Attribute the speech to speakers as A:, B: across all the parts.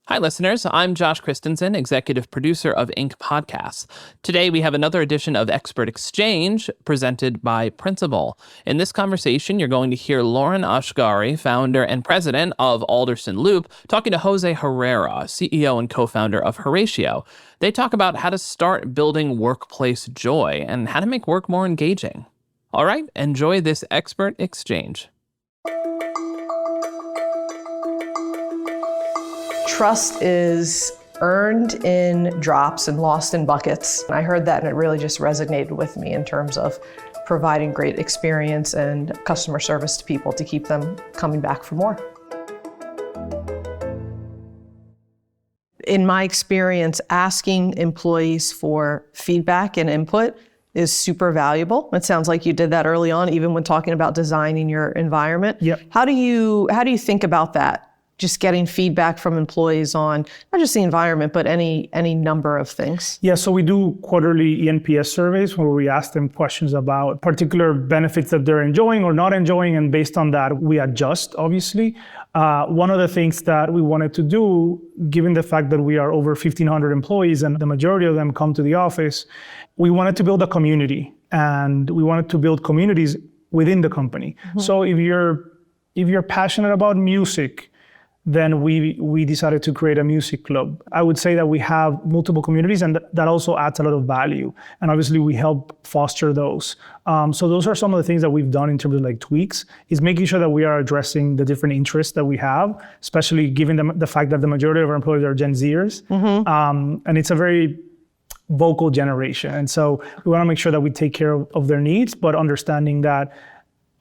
A: Hi, listeners. I'm Josh Christensen, executive producer of Inc. Podcasts. Today, we have another edition of Expert Exchange presented by Principal. In this conversation, you're going to hear Lauren Asghari, founder and president of Alderson Loop, talking to Jose Herrera, CEO and co-founder of Horatio. They talk about how to start building workplace joy and how to make work more engaging. All right, enjoy this Expert Exchange.
B: Trust is earned in drops and lost in buckets. I heard that and it really just resonated with me in terms of providing great experience and customer service to people to keep them coming back for more. In my experience, asking employees for feedback and input is super valuable. It sounds like you did that early on, even when talking about designing your environment.
C: Yep.
B: How do you think about that? Just getting feedback from employees on not just the environment, but any number of things?
C: Yeah, so we do quarterly ENPS surveys where we ask them questions about particular benefits that they're enjoying or not enjoying, and based on that, we adjust, obviously. One of the things that we wanted to do, given the fact that we are over 1,500 employees and the majority of them come to the office, we wanted to build a community, and we wanted to build communities within the company. Mm-hmm. So if you're passionate about music, then we decided to create a music club. I would say that we have multiple communities, and that also adds a lot of value. And obviously we help foster those. So those are some of the things that we've done in terms of like tweaks, is making sure that we are addressing the different interests that we have, especially given the fact that the majority of our employees are Gen Zers. Mm-hmm. And it's a very vocal generation. And so we want to make sure that we take care of their needs, but understanding that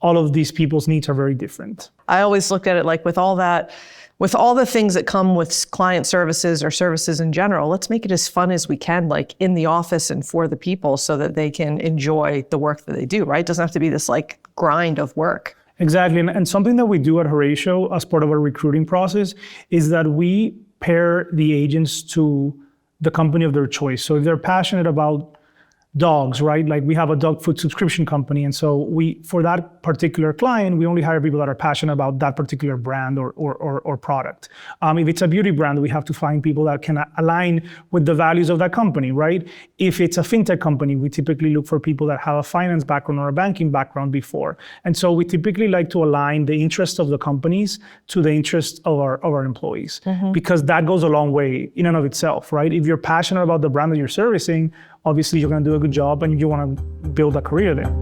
C: all of these people's needs are very different.
B: I always looked at it like with all the things that come with client services or services in general, let's make it as fun as we can, like in the office and for the people, so that they can enjoy the work that they do, right? It doesn't have to be this like grind of work.
C: Exactly. And something that we do at Horatio as part of our recruiting process is that we pair the agents to the company of their choice. So if they're passionate about dogs, right? Like we have a dog food subscription company. And so for that particular client, we only hire people that are passionate about that particular brand or product. If it's a beauty brand, we have to find people that can align with the values of that company, right? If it's a fintech company, we typically look for people that have a finance background or a banking background before. And so we typically like to align the interests of the companies to the interests of our employees, mm-hmm. because that goes a long way in and of itself, right? If you're passionate about the brand that you're servicing, obviously you're going to do a good job and you want to build a career there.